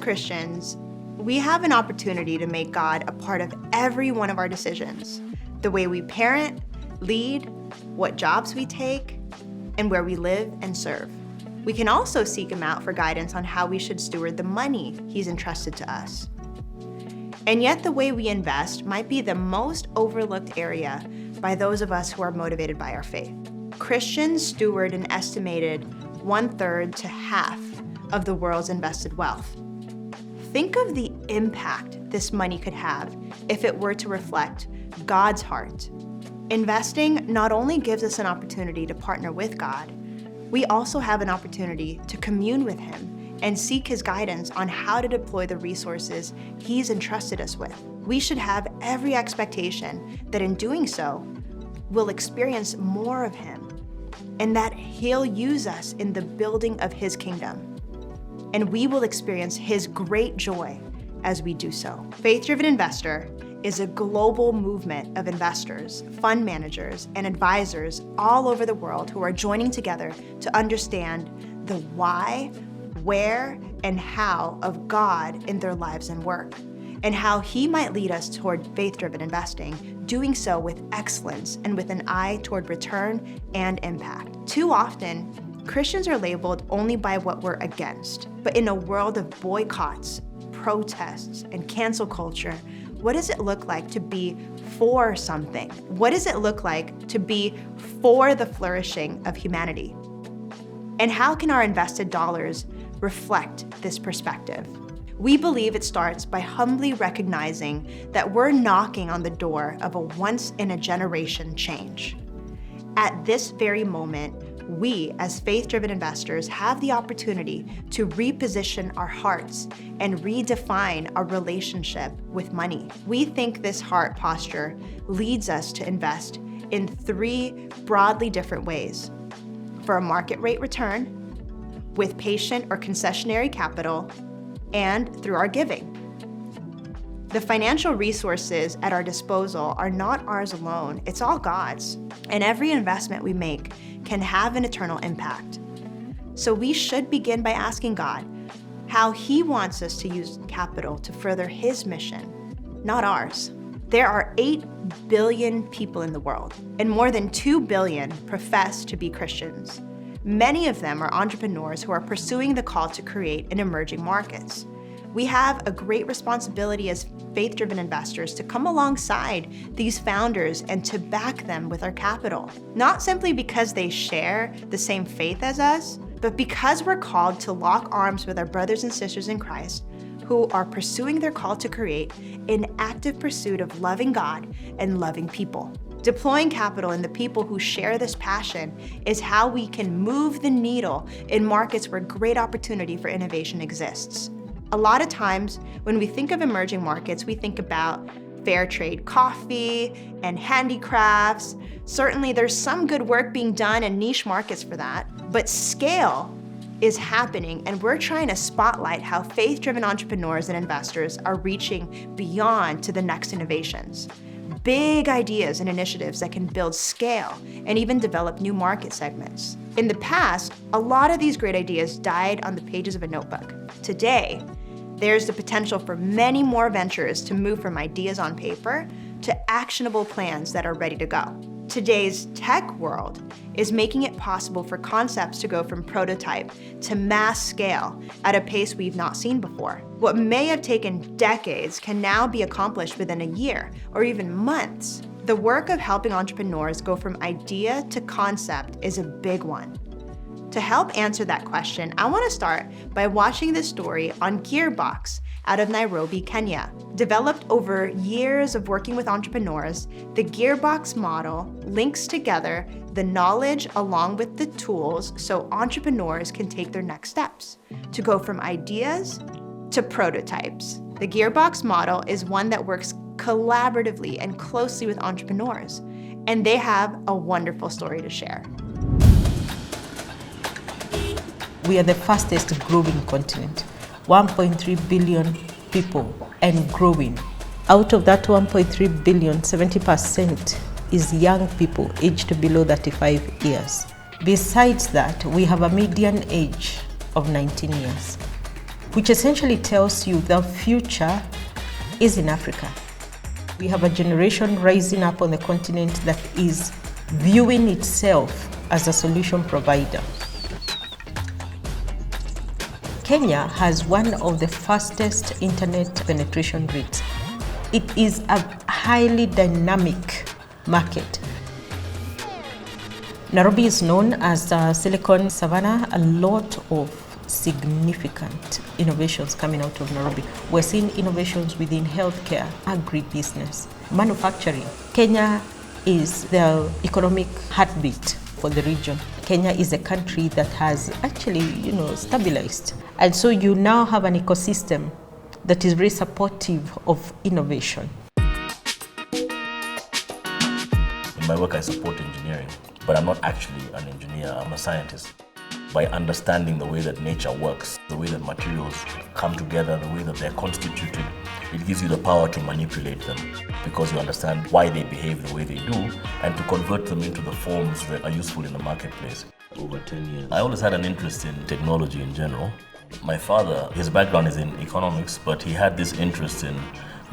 Christians, we have an opportunity to make God a part of every one of our decisions. The way we parent, lead, what jobs we take, and where we live and serve. We can also seek Him out for guidance on how we should steward the money He's entrusted to us. And yet the way we invest might be the most overlooked area by those of us who are motivated by our faith. Christians steward an estimated 1/3 to half of the world's invested wealth. Think of the impact this money could have if it were to reflect God's heart. Investing not only gives us an opportunity to partner with God, we also have an opportunity to commune with Him and seek His guidance on how to deploy the resources He's entrusted us with. We should have every expectation that in doing so, we'll experience more of Him and that He'll use us in the building of His kingdom. And we will experience His great joy as we do so. Faith-Driven Investor is a global movement of investors, fund managers, and advisors all over the world who are joining together to understand the why, where, and how of God in their lives and work, and how He might lead us toward faith-driven investing, doing so with excellence and with an eye toward return and impact. Too often, Christians are labeled only by what we're against. But in a world of boycotts, protests, and cancel culture, what does it look like to be for something? What does it look like to be for the flourishing of humanity? And how can our invested dollars reflect this perspective? We believe it starts by humbly recognizing that we're knocking on the door of a once-in-a-generation change. At this very moment, we, as faith-driven investors, have the opportunity to reposition our hearts and redefine our relationship with money. We think this heart posture leads us to invest in 3 broadly different ways: for a market rate return, with patient or concessionary capital, and through our giving. The financial resources at our disposal are not ours alone, it's all God's. And every investment we make can have an eternal impact. So we should begin by asking God how He wants us to use capital to further His mission, not ours. There are 8 billion people in the world, and more than 2 billion profess to be Christians. Many of them are entrepreneurs who are pursuing the call to create in emerging markets. We have a great responsibility as faith-driven investors to come alongside these founders and to back them with our capital. Not simply because they share the same faith as us, but because we're called to lock arms with our brothers and sisters in Christ who are pursuing their call to create in active pursuit of loving God and loving people. Deploying capital in the people who share this passion is how we can move the needle in markets where great opportunity for innovation exists. A lot of times, when we think of emerging markets, we think about fair trade coffee and handicrafts. Certainly, there's some good work being done in niche markets for that, but scale is happening, and we're trying to spotlight how faith-driven entrepreneurs and investors are reaching beyond to the next innovations. Big ideas and initiatives that can build scale and even develop new market segments. In the past, a lot of these great ideas died on the pages of a notebook. Today, there's the potential for many more ventures to move from ideas on paper to actionable plans that are ready to go. Today's tech world is making it possible for concepts to go from prototype to mass scale at a pace we've not seen before. What may have taken decades can now be accomplished within a year or even months. The work of helping entrepreneurs go from idea to concept is a big one. To help answer that question, I want to start by watching this story on Gearbox out of Nairobi, Kenya. Developed over years of working with entrepreneurs, the Gearbox model links together the knowledge along with the tools so entrepreneurs can take their next steps to go from ideas to prototypes. The Gearbox model is one that works collaboratively and closely with entrepreneurs, and they have a wonderful story to share. We are the fastest growing continent, 1.3 billion people and growing. Out of that 1.3 billion, 70% is young people aged below 35 years. Besides that, we have a median age of 19 years. which essentially tells you the future is in Africa. We have a generation rising up on the continent that is viewing itself as a solution provider. Kenya has one of the fastest internet penetration rates. It is a highly dynamic market. Nairobi is known as the Silicon Savannah. A lot of significant innovations coming out of Nairobi. We're seeing innovations within healthcare, agribusiness, manufacturing. Kenya is the economic heartbeat for the region. Kenya is a country that has actually, stabilized. And so you now have an ecosystem that is very supportive of innovation. In my work, I support engineering, but I'm not actually an engineer, I'm a scientist. By understanding the way that nature works, the way that materials come together, the way that they're constituted, it gives you the power to manipulate them because you understand why they behave the way they do and to convert them into the forms that are useful in the marketplace. Over 10 years. I always had an interest in technology in general. My father, his background is in economics, but he had this interest in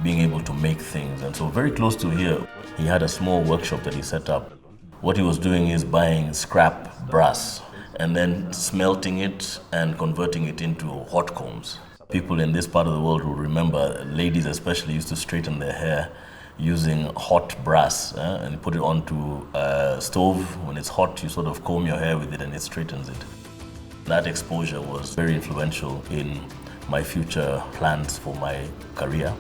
being able to make things. And so very close to here, he had a small workshop that he set up. What he was doing is buying scrap brass and then smelting it and converting it into hot combs. People in this part of the world will remember, ladies especially used to straighten their hair using hot brass and put it onto a stove. When it's hot, you sort of comb your hair with it and it straightens it. That exposure was very influential in my future plans for my career.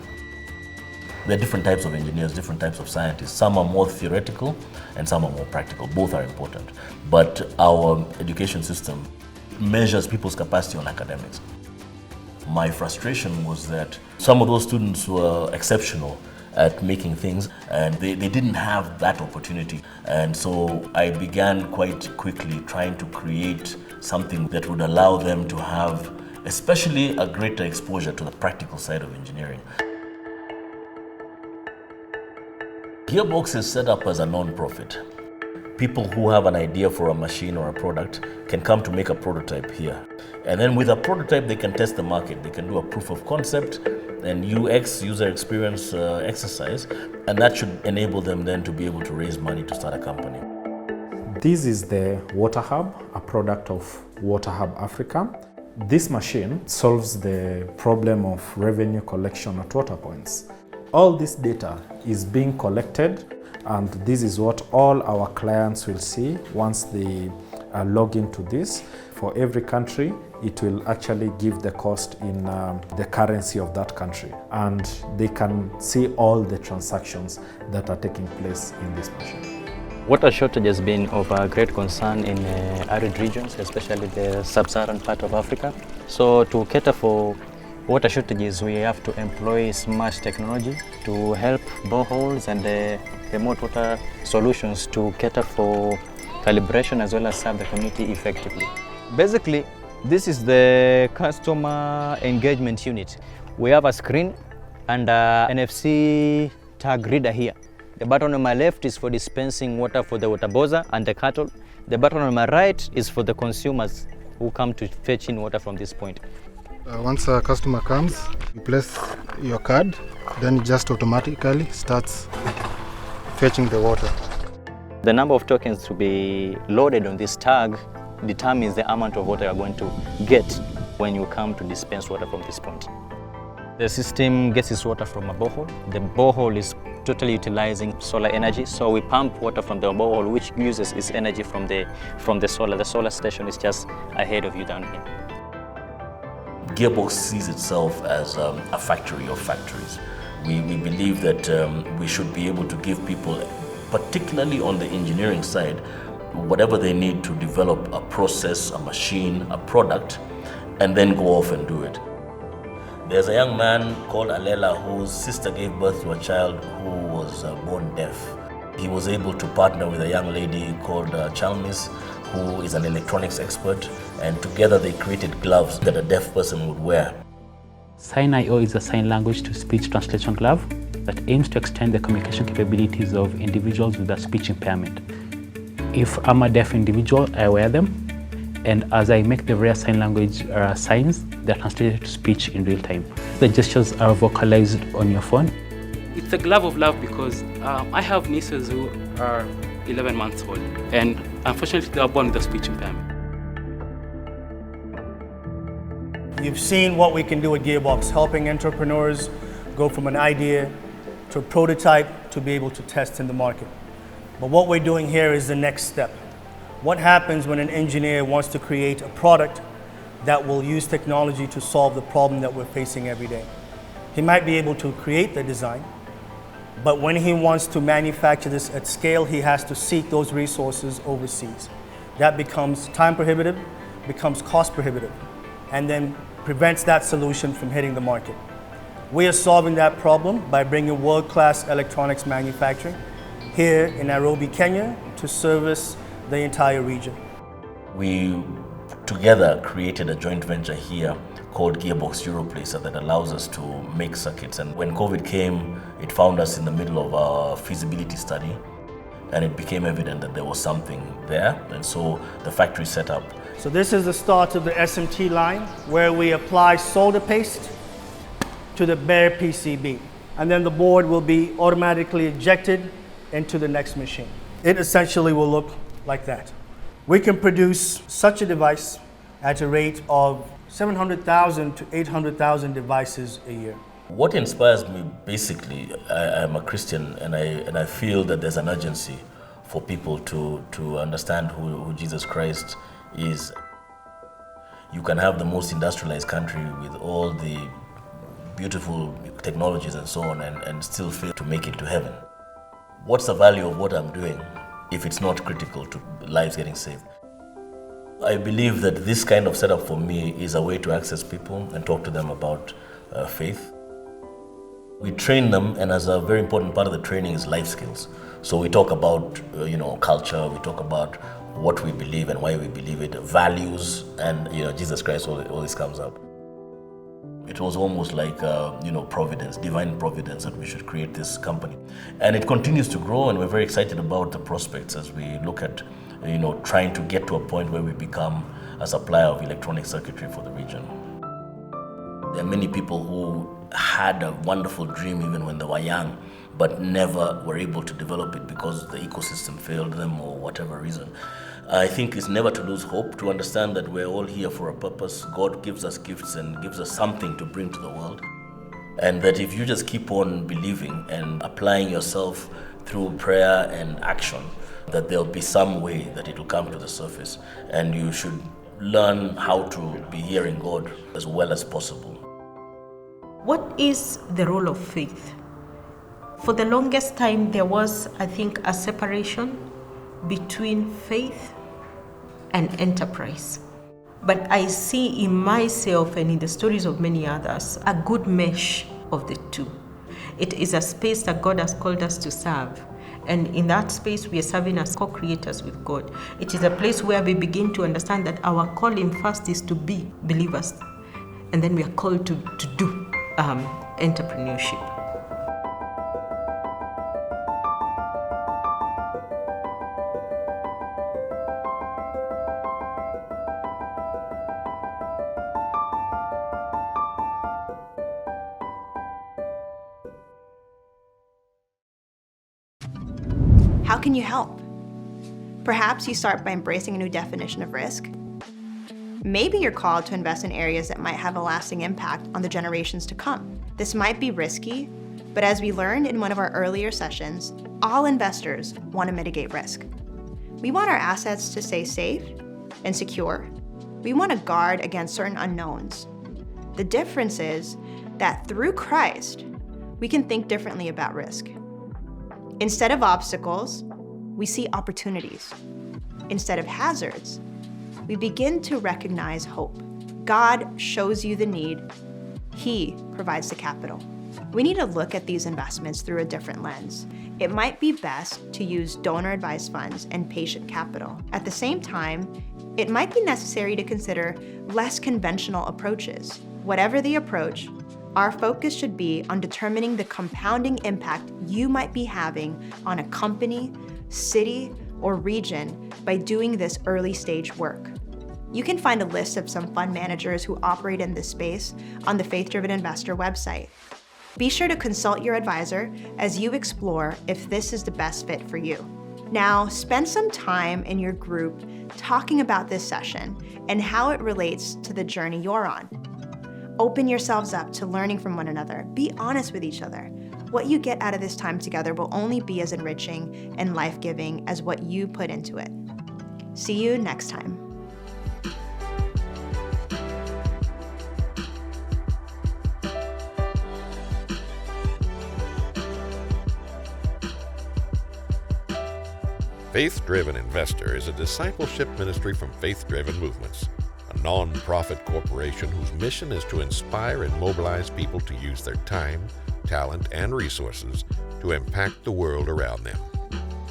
There are different types of engineers, different types of scientists. Some are more theoretical and some are more practical. Both are important. But our education system measures people's capacity on academics. My frustration was that some of those students were exceptional at making things and they didn't have that opportunity. And so I began quite quickly trying to create something that would allow them to have especially a greater exposure to the practical side of engineering. Gearbox is set up as a non-profit. People who have an idea for a machine or a product can come to make a prototype here. And then with a prototype, they can test the market. They can do a proof of concept and UX, user experience exercise, and that should enable them then to be able to raise money to start a company. This is the Water Hub, a product of Water Hub Africa. This machine solves the problem of revenue collection at water points. All this data is being collected, and this is what all our clients will see once they log into this. For every country, it will actually give the cost in the currency of that country, and they can see all the transactions that are taking place in this machine. Water shortage has been of a great concern in arid regions, especially the sub-Saharan part of Africa. So to cater for water shortages, we have to employ smart technology to help boreholes and remote water solutions to cater for calibration as well as serve the community effectively. Basically, this is the customer engagement unit. We have a screen and an NFC tag reader here. The button on my left is for dispensing water for the water bowser and the cattle. The button on my right is for the consumers who come to fetch in water from this point. Once a customer comes, you place your card, then it just automatically starts fetching the water. The number of tokens to be loaded on this tag determines the amount of water you're going to get when you come to dispense water from this point. The system gets its water from a borehole. The borehole is totally utilizing solar energy, so we pump water from the borehole, which uses its energy from the solar. The solar station is just ahead of you down here. Gearbox sees itself as a factory of factories. We believe that we should be able to give people, particularly on the engineering side, whatever they need to develop a process, a machine, a product, and then go off and do it. There's a young man called Alela whose sister gave birth to a child who was born deaf. He was able to partner with a young lady called Chalmis, who is an electronics expert, and together they created gloves that a deaf person would wear. Sign.io is a sign language to speech translation glove that aims to extend the communication capabilities of individuals with a speech impairment. If I'm a deaf individual, I wear them, and as I make the various sign language signs, they're translated to speech in real time. The gestures are vocalized on your phone. It's a glove of love because I have nieces who are 11 months old, and unfortunately they are born with a speech impairment. You've seen what we can do at Gearbox, helping entrepreneurs go from an idea to a prototype to be able to test in the market. But what we're doing here is the next step. What happens when an engineer wants to create a product that will use technology to solve the problem that we're facing every day? He might be able to create the design, but when he wants to manufacture this at scale, he has to seek those resources overseas. That becomes time prohibitive, becomes cost prohibitive, and then prevents that solution from hitting the market. We are solving that problem by bringing world-class electronics manufacturing here in Nairobi, Kenya, to service the entire region. We together created a joint venture here called Gearbox Europlacer that allows us to make circuits. And when COVID came, it found us in the middle of our feasibility study, and it became evident that there was something there. And so the factory set up. So this is the start of the SMT line, where we apply solder paste to the bare PCB. And then the board will be automatically ejected into the next machine. It essentially will look like that. We can produce such a device at a rate of 700,000 to 800,000 devices a year. What inspires me, basically, I'm a Christian, and I feel that there's an urgency for people to understand who Jesus Christ is. You can have the most industrialized country with all the beautiful technologies and so on and still fail to make it to heaven. What's the value of what I'm doing if it's not critical to lives getting saved? I believe that this kind of setup for me is a way to access people and talk to them about faith. We train them, and as a very important part of the training is life skills. So we talk about culture, we talk about what we believe and why we believe it, values, and Jesus Christ, all this comes up. It was almost like providence, divine providence, that we should create this company. And it continues to grow, and we're very excited about the prospects as we look at trying to get to a point where we become a supplier of electronic circuitry for the region. There are many people who had a wonderful dream even when they were young, but never were able to develop it because the ecosystem failed them or whatever reason. I think it's never to lose hope, to understand that we're all here for a purpose. God gives us gifts and gives us something to bring to the world. And that if you just keep on believing and applying yourself through prayer and action, that there'll be some way that it will come to the surface. And you should learn how to be hearing God as well as possible. What is the role of faith? For the longest time, there was, I think, a separation between faith and enterprise. But I see in myself and in the stories of many others a good mesh of the two. It is a space that God has called us to serve. And in that space, we are serving as co-creators with God. It is a place where we begin to understand that our calling first is to be believers. And then we are called to do entrepreneurship. How can you help? Perhaps you start by embracing a new definition of risk. Maybe you're called to invest in areas that might have a lasting impact on the generations to come. This might be risky, but as we learned in one of our earlier sessions, all investors want to mitigate risk. We want our assets to stay safe and secure. We want to guard against certain unknowns. The difference is that through Christ, we can think differently about risk. Instead of obstacles, we see opportunities. Instead of hazards, we begin to recognize hope. God shows you the need. He provides the capital. We need to look at these investments through a different lens. It might be best to use donor-advised funds and patient capital. At the same time, it might be necessary to consider less conventional approaches. Whatever the approach, our focus should be on determining the compounding impact you might be having on a company, city, or region by doing this early stage work. You can find a list of some fund managers who operate in this space on the Faith Driven Investor website. Be sure to consult your advisor as you explore if this is the best fit for you. Now, spend some time in your group talking about this session and how it relates to the journey you're on. Open yourselves up to learning from one another. Be honest with each other. What you get out of this time together will only be as enriching and life-giving as what you put into it. See you next time. Faith Driven Investor is a discipleship ministry from Faith Driven Movements, a non-profit corporation whose mission is to inspire and mobilize people to use their time, talent, and resources to impact the world around them.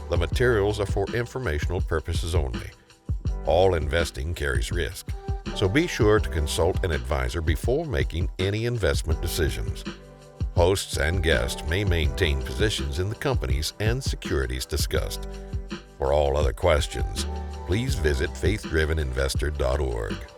The materials are for informational purposes only. All investing carries risk, so be sure to consult an advisor before making any investment decisions. Hosts and guests may maintain positions in the companies and securities discussed. For all other questions, please visit faithdriveninvestor.org.